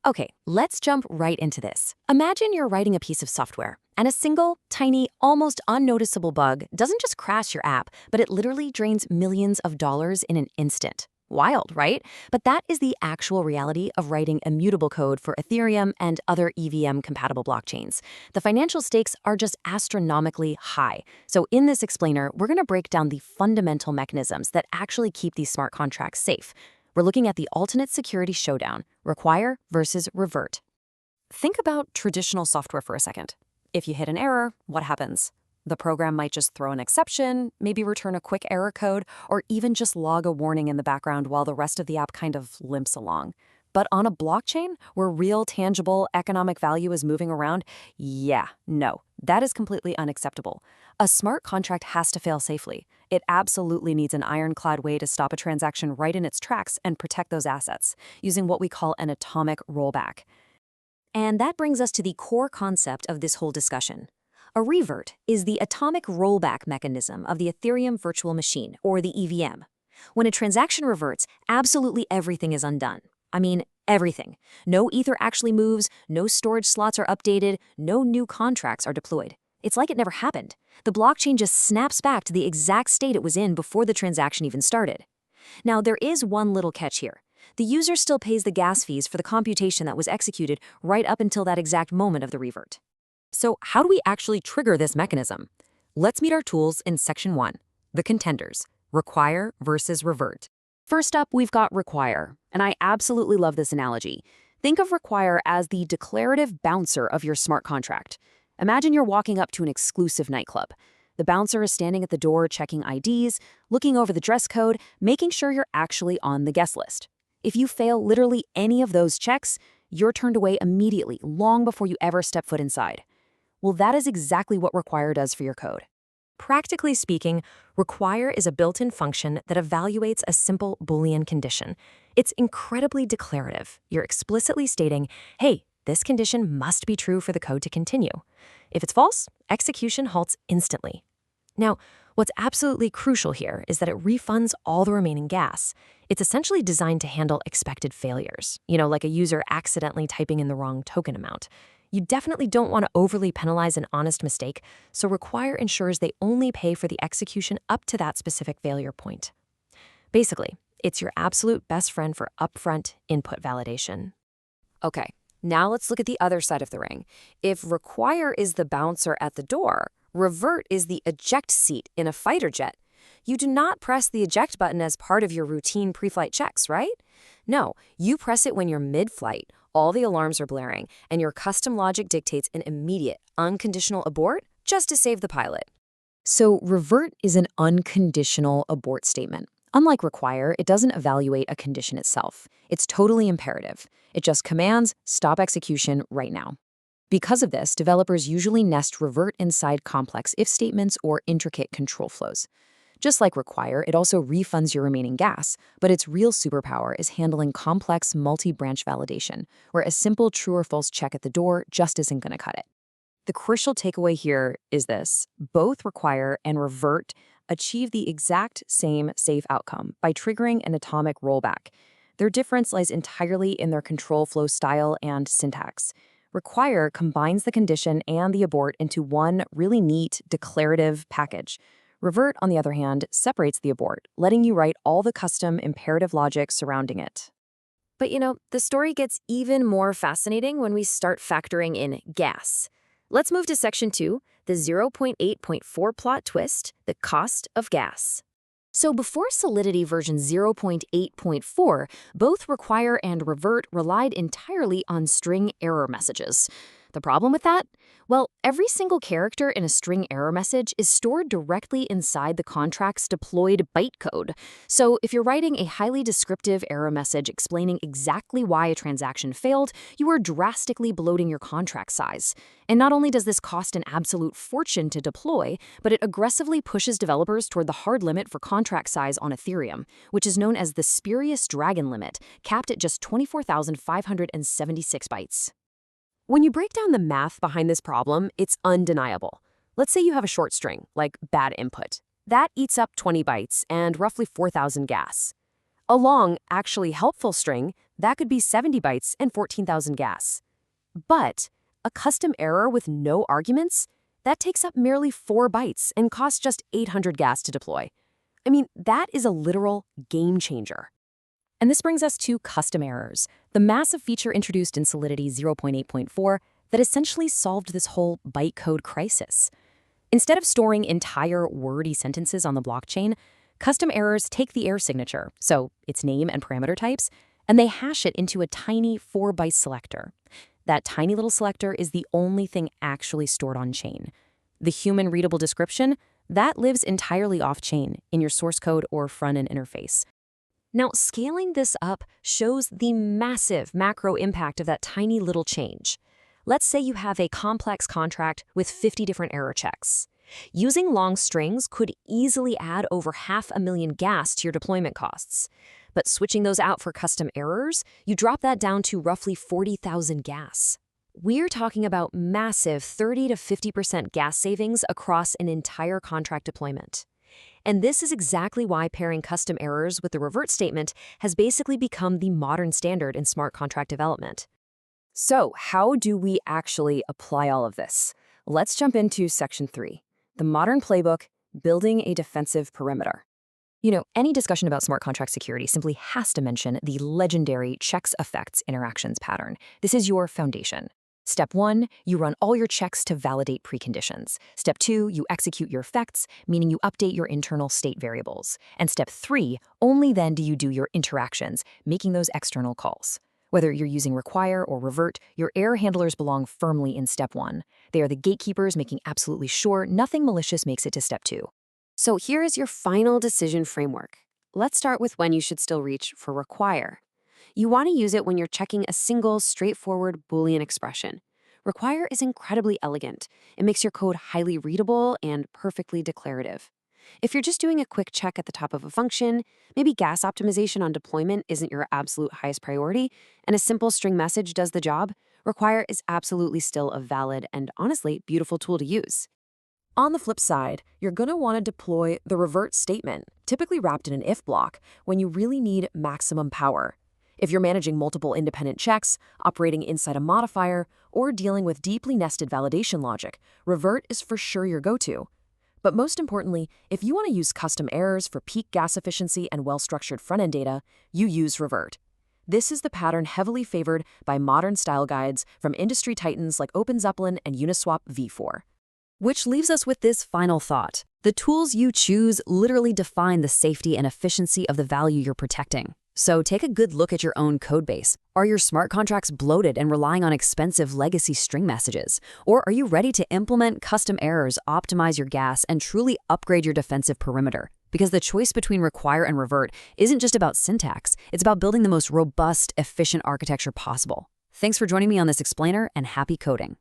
Okay, let's jump right into this. Imagine you're writing a piece of software, and a single, tiny, almost unnoticeable bug doesn't just crash your app, but it literally drains millions of dollars in an instant. Wild, right? But that is the actual reality of writing immutable code for Ethereum and other EVM-compatible blockchains. The financial stakes are just astronomically high. So in this explainer, we're going to break down the fundamental mechanisms that actually keep these smart contracts safe. We're looking at the alternate security showdown, Require versus Revert. Think about traditional software for a second. If you hit an error, what happens? The program might just throw an exception, maybe return a quick error code, or even just log a warning in the background while the rest of the app kind of limps along. But on a blockchain, where real, tangible, economic value is moving around, no, that is completely unacceptable. A smart contract has to fail safely. It absolutely needs an ironclad way to stop a transaction right in its tracks and protect those assets, using what we call an atomic rollback. And that brings us to the core concept of this whole discussion. A revert is the atomic rollback mechanism of the Ethereum virtual machine, or the EVM. When a transaction reverts, absolutely everything is undone. I mean, everything. No ether actually moves, no storage slots are updated, no new contracts are deployed. It's like it never happened. The blockchain just snaps back to the exact state it was in before the transaction even started. Now, there is one little catch here. The user still pays the gas fees for the computation that was executed right up until that exact moment of the revert. So how do we actually trigger this mechanism? Let's meet our tools in Section 1, the contenders, Require versus Revert. First up, we've got Require, and I absolutely love this analogy. Think of Require as the declarative bouncer of your smart contract. Imagine you're walking up to an exclusive nightclub. The bouncer is standing at the door checking IDs, looking over the dress code, making sure you're actually on the guest list. If you fail literally any of those checks, you're turned away immediately, long before you ever step foot inside. Well, that is exactly what Require does for your code. Practically speaking, Require is a built-in function that evaluates a simple Boolean condition. It's incredibly declarative. You're explicitly stating, hey, this condition must be true for the code to continue. If it's false, execution halts instantly. Now, what's absolutely crucial here is that it refunds all the remaining gas. It's essentially designed to handle expected failures, like a user accidentally typing in the wrong token amount. You definitely don't want to overly penalize an honest mistake, so Require ensures they only pay for the execution up to that specific failure point. Basically, it's your absolute best friend for upfront input validation. Okay, now let's look at the other side of the ring. If Require is the bouncer at the door, Revert is the eject seat in a fighter jet. You do not press the eject button as part of your routine pre-flight checks, right? No, you press it when you're mid-flight, all the alarms are blaring, and your custom logic dictates an immediate, unconditional abort just to save the pilot. So Revert is an unconditional abort statement. Unlike Require, it doesn't evaluate a condition itself. It's totally imperative. It just commands stop execution right now. Because of this, developers usually nest Revert inside complex if statements or intricate control flows. Just like Require, it also refunds your remaining gas, but its real superpower is handling complex multi-branch validation, where a simple true or false check at the door just isn't going to cut it. The crucial takeaway here is this: both Require and Revert achieve the exact same safe outcome by triggering an atomic rollback. Their difference lies entirely in their control flow style and syntax. Require combines the condition and the abort into one really neat, declarative package. Revert, on the other hand, separates the abort, letting you write all the custom imperative logic surrounding it. But the story gets even more fascinating when we start factoring in gas. Let's move to Section 2, the 0.8.4 plot twist, the cost of gas. So before Solidity version 0.8.4, both Require and Revert relied entirely on string error messages. The problem with that? Well, every single character in a string error message is stored directly inside the contract's deployed bytecode. So if you're writing a highly descriptive error message explaining exactly why a transaction failed, you are drastically bloating your contract size. And not only does this cost an absolute fortune to deploy, but it aggressively pushes developers toward the hard limit for contract size on Ethereum, which is known as the spurious dragon limit, capped at just 24,576 bytes. When you break down the math behind this problem, it's undeniable. Let's say you have a short string, like bad input. That eats up 20 bytes and roughly 4,000 gas. A long, actually helpful string, that could be 70 bytes and 14,000 gas. But a custom error with no arguments, that takes up merely 4 bytes and costs just 800 gas to deploy. I mean, that is a literal game changer. And this brings us to custom errors, the massive feature introduced in Solidity 0.8.4 that essentially solved this whole bytecode crisis. Instead of storing entire wordy sentences on the blockchain, custom errors take the error signature, so its name and parameter types, and they hash it into a tiny 4-byte selector. That tiny little selector is the only thing actually stored on-chain. The human-readable description, that lives entirely off-chain in your source code or front-end interface. Now, scaling this up shows the massive macro impact of that tiny little change. Let's say you have a complex contract with 50 different error checks. Using long strings could easily add over 500,000 gas to your deployment costs. But switching those out for custom errors, you drop that down to roughly 40,000 gas. We're talking about massive 30 to 50% gas savings across an entire contract deployment. And this is exactly why pairing custom errors with the revert statement has basically become the modern standard in smart contract development. So, how do we actually apply all of this? Let's jump into Section 3, the modern playbook, building a defensive perimeter. Any discussion about smart contract security simply has to mention the legendary checks effects interactions pattern. This is your foundation. Step 1, you run all your checks to validate preconditions. Step 2, you execute your effects, meaning you update your internal state variables. And step 3, only then do you do your interactions, making those external calls. Whether you're using require or revert, your error handlers belong firmly in step 1. They are the gatekeepers, making absolutely sure nothing malicious makes it to step 2. So here is your final decision framework. Let's start with when you should still reach for require. You want to use it when you're checking a single, straightforward Boolean expression. Require is incredibly elegant. It makes your code highly readable and perfectly declarative. If you're just doing a quick check at the top of a function, maybe gas optimization on deployment isn't your absolute highest priority, and a simple string message does the job, require is absolutely still a valid and honestly beautiful tool to use. On the flip side, you're going to want to deploy the revert statement, typically wrapped in an if block, when you really need maximum power. If you're managing multiple independent checks, operating inside a modifier, or dealing with deeply nested validation logic, revert is for sure your go-to. But most importantly, if you want to use custom errors for peak gas efficiency and well-structured front-end data, you use revert. This is the pattern heavily favored by modern style guides from industry titans like OpenZeppelin and Uniswap v4. Which leaves us with this final thought. The tools you choose literally define the safety and efficiency of the value you're protecting. So take a good look at your own codebase. Are your smart contracts bloated and relying on expensive legacy string messages? Or are you ready to implement custom errors, optimize your gas, and truly upgrade your defensive perimeter? Because the choice between require and revert isn't just about syntax, it's about building the most robust, efficient architecture possible. Thanks for joining me on this explainer, and happy coding.